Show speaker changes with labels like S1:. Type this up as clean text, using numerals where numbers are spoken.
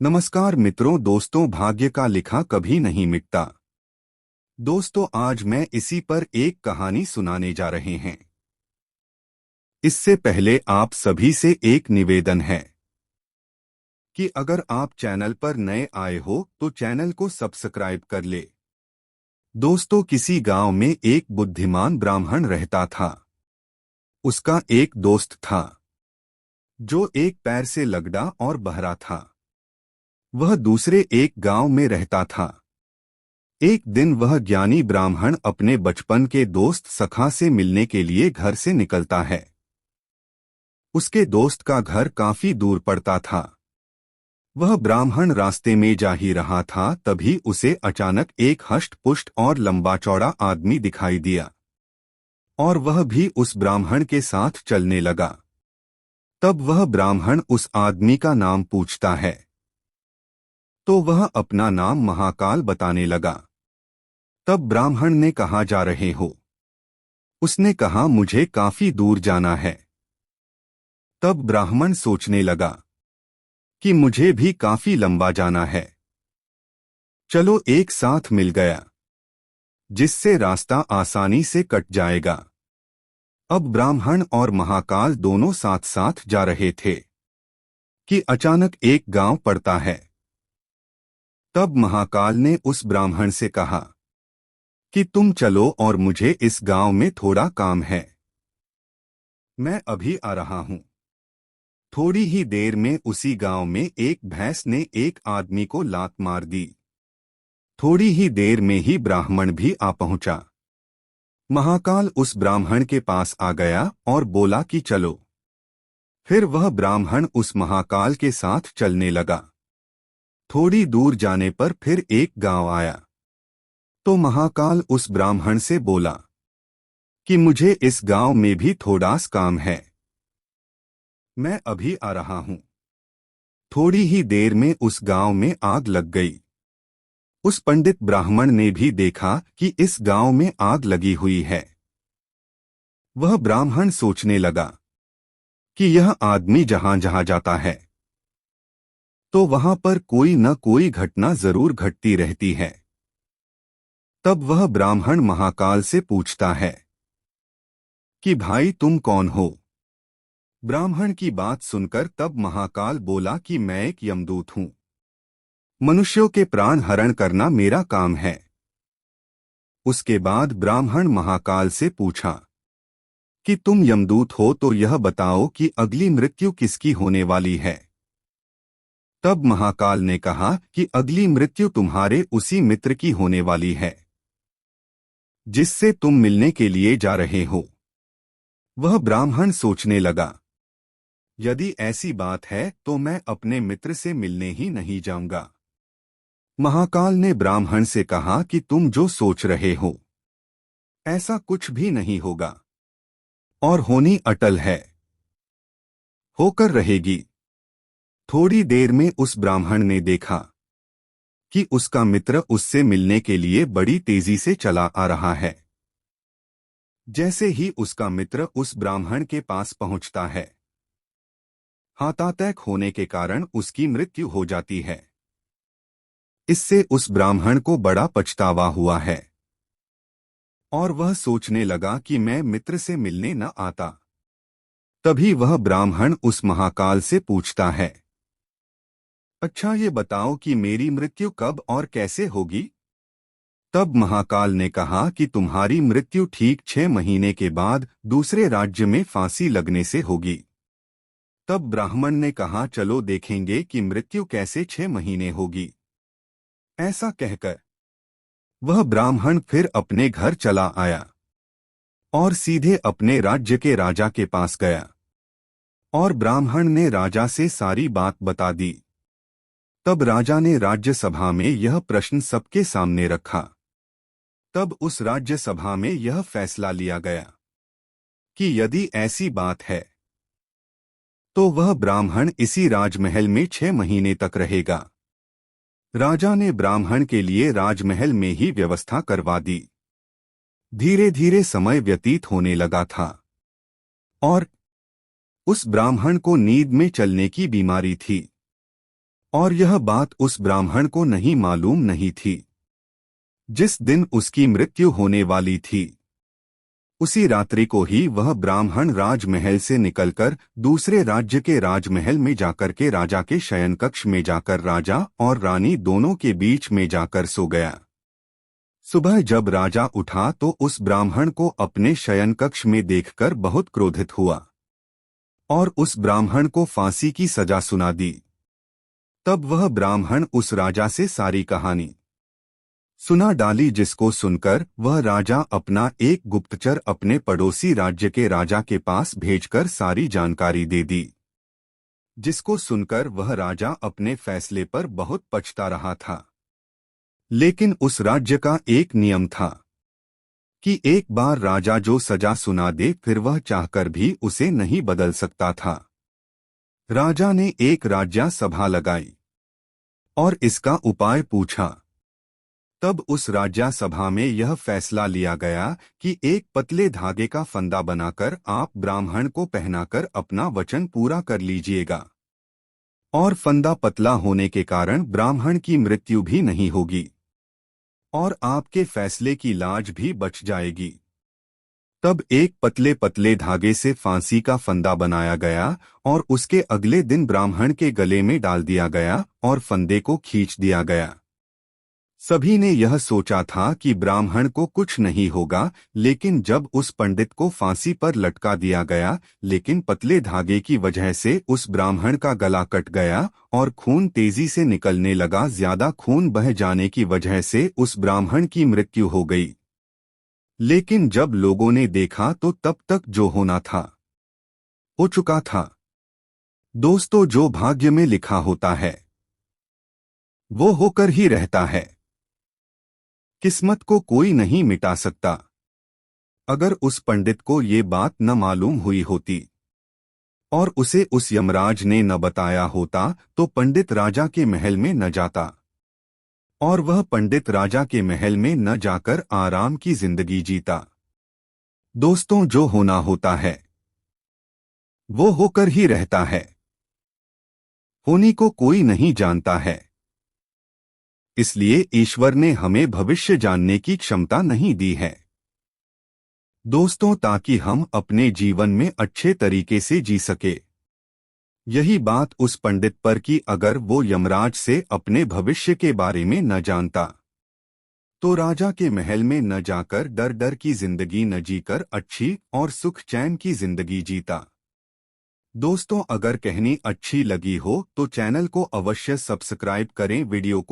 S1: नमस्कार मित्रों, दोस्तों, भाग्य का लिखा कभी नहीं मिटता। दोस्तों, आज मैं इसी पर एक कहानी सुनाने जा रहे हैं। इससे पहले आप सभी से एक निवेदन है कि अगर आप चैनल पर नए आए हो तो चैनल को सब्सक्राइब कर ले। दोस्तों, किसी गांव में एक बुद्धिमान ब्राह्मण रहता था। उसका एक दोस्त था जो एक पैर से लगड़ा और बहरा था। वह दूसरे एक गांव में रहता था। एक दिन वह ज्ञानी ब्राह्मण अपने बचपन के दोस्त सखा से मिलने के लिए घर से निकलता है। उसके दोस्त का घर काफी दूर पड़ता था। वह ब्राह्मण रास्ते में जा ही रहा था, तभी उसे अचानक एक हष्ट-पुष्ट और लंबा चौड़ा आदमी दिखाई दिया और वह भी उस ब्राह्मण के साथ चलने लगा। तब वह ब्राह्मण उस आदमी का नाम पूछता है तो वह अपना नाम महाकाल बताने लगा। तब ब्राह्मण ने कहा, जा रहे हो? उसने कहा, मुझे काफी दूर जाना है। तब ब्राह्मण सोचने लगा कि मुझे भी काफी लंबा जाना है। चलो एक साथ मिल गया, जिससे रास्ता आसानी से कट जाएगा। अब ब्राह्मण और महाकाल दोनों साथ साथ जा रहे थे कि अचानक एक गांव पड़ता है। तब महाकाल ने उस ब्राह्मण से कहा कि तुम चलो और मुझे इस गांव में थोड़ा काम है। मैं अभी आ रहा हूं। थोड़ी ही देर में उसी गांव में एक भैंस ने एक आदमी को लात मार दी। थोड़ी ही देर में ही ब्राह्मण भी आ पहुंचा। महाकाल उस ब्राह्मण के पास आ गया और बोला कि चलो। फिर वह ब्राह्मण उस महाकाल के साथ चलने लगा। थोड़ी दूर जाने पर फिर एक गांव आया तो महाकाल उस ब्राह्मण से बोला कि मुझे इस गांव में भी थोड़ा सा काम है। मैं अभी आ रहा हूं। थोड़ी ही देर में उस गांव में आग लग गई। उस पंडित ब्राह्मण ने भी देखा कि इस गांव में आग लगी हुई है। वह ब्राह्मण सोचने लगा कि यह आदमी जहां जहां जाता है तो वहां पर कोई न कोई घटना जरूर घटती रहती है। तब वह ब्राह्मण महाकाल से पूछता है कि भाई, तुम कौन हो? ब्राह्मण की बात सुनकर तब महाकाल बोला कि मैं एक यमदूत हूं। मनुष्यों के प्राण हरण करना मेरा काम है। उसके बाद ब्राह्मण महाकाल से पूछा कि तुम यमदूत हो तो यह बताओ कि अगली मृत्यु किसकी होने वाली है। तब महाकाल ने कहा कि अगली मृत्यु तुम्हारे उसी मित्र की होने वाली है जिससे तुम मिलने के लिए जा रहे हो। वह ब्राह्मण सोचने लगा, यदि ऐसी बात है तो मैं अपने मित्र से मिलने ही नहीं जाऊंगा। महाकाल ने ब्राह्मण से कहा कि तुम जो सोच रहे हो ऐसा कुछ भी नहीं होगा और होनी अटल है, होकर रहेगी। थोड़ी देर में उस ब्राह्मण ने देखा कि उसका मित्र उससे मिलने के लिए बड़ी तेजी से चला आ रहा है। जैसे ही उसका मित्र उस ब्राह्मण के पास पहुंचता है, हाथातैक होने के कारण उसकी मृत्यु हो जाती है। इससे उस ब्राह्मण को बड़ा पछतावा हुआ है और वह सोचने लगा कि मैं मित्र से मिलने न आता। तभी वह ब्राह्मण उस महाकाल से पूछता है, अच्छा ये बताओ कि मेरी मृत्यु कब और कैसे होगी? तब महाकाल ने कहा कि तुम्हारी मृत्यु ठीक 6 महीने के बाद दूसरे राज्य में फांसी लगने से होगी। तब ब्राह्मण ने कहा, चलो देखेंगे कि मृत्यु कैसे 6 महीने होगी। ऐसा कहकर वह ब्राह्मण फिर अपने घर चला आया और सीधे अपने राज्य के राजा के पास गया और ब्राह्मण ने राजा से सारी बात बता दी। तब राजा ने राज्य सभा में यह प्रश्न सबके सामने रखा। तब उस राज्य सभा में यह फैसला लिया गया कि यदि ऐसी बात है तो वह ब्राह्मण इसी राजमहल में 6 महीने तक रहेगा। राजा ने ब्राह्मण के लिए राजमहल में ही व्यवस्था करवा दी। धीरे धीरे समय व्यतीत होने लगा था और उस ब्राह्मण को नींद में चलने की बीमारी थी। और यह बात उस ब्राह्मण को नहीं मालूम नहीं थी। जिस दिन उसकी मृत्यु होने वाली थी, उसी रात्रि को ही वह ब्राह्मण राजमहल से निकलकर दूसरे राज्य के राजमहल में जाकर के राजा के शयन कक्ष में जाकर राजा और रानी दोनों के बीच में जाकर सो गया। सुबह जब राजा उठा तो उस ब्राह्मण को अपने शयन कक्ष में देखकर बहुत क्रोधित हुआ और उस ब्राह्मण को फांसी की सजा सुना दी। तब वह ब्राह्मण उस राजा से सारी कहानी सुना डाली, जिसको सुनकर वह राजा अपना एक गुप्तचर अपने पड़ोसी राज्य के राजा के पास भेजकर सारी जानकारी दे दी। जिसको सुनकर वह राजा अपने फैसले पर बहुत पछता रहा था। लेकिन उस राज्य का एक नियम था कि एक बार राजा जो सजा सुना दे फिर वह चाहकर भी उसे नहीं बदल सकता था। राजा ने एक राज्य सभा लगाई और इसका उपाय पूछा। तब उस राज्य सभा में यह फैसला लिया गया कि एक पतले धागे का फंदा बनाकर आप ब्राह्मण को पहनाकर अपना वचन पूरा कर लीजिएगा और फंदा पतला होने के कारण ब्राह्मण की मृत्यु भी नहीं होगी और आपके फैसले की लाज भी बच जाएगी। तब एक पतले पतले धागे से फांसी का फंदा बनाया गया और उसके अगले दिन ब्राह्मण के गले में डाल दिया गया और फंदे को खींच दिया गया। सभी ने यह सोचा था कि ब्राह्मण को कुछ नहीं होगा, लेकिन जब उस पंडित को फांसी पर लटका दिया गया, लेकिन पतले धागे की वजह से उस ब्राह्मण का गला कट गया और खून तेजी से निकलने लगा। ज्यादा खून बह जाने की वजह से उस ब्राह्मण की मृत्यु हो गई। लेकिन जब लोगों ने देखा तो तब तक जो होना था हो चुका था। दोस्तों, जो भाग्य में लिखा होता है वो होकर ही रहता है। किस्मत को कोई नहीं मिटा सकता। अगर उस पंडित को ये बात न मालूम हुई होती और उसे उस यमराज ने न बताया होता तो पंडित राजा के महल में न जाता और वह पंडित राजा के महल में न जाकर आराम की जिंदगी जीता। दोस्तों, जो होना होता है वो होकर ही रहता है। होने को कोई नहीं जानता है। इसलिए ईश्वर ने हमें भविष्य जानने की क्षमता नहीं दी है दोस्तों, ताकि हम अपने जीवन में अच्छे तरीके से जी सके। यही बात उस पंडित पर कि अगर वो यमराज से अपने भविष्य के बारे में न जानता तो राजा के महल में न जाकर डर डर की जिंदगी न जीकर अच्छी और सुख चैन की जिंदगी जीता। दोस्तों, अगर कहानी अच्छी लगी हो तो चैनल को अवश्य सब्सक्राइब करें, वीडियो को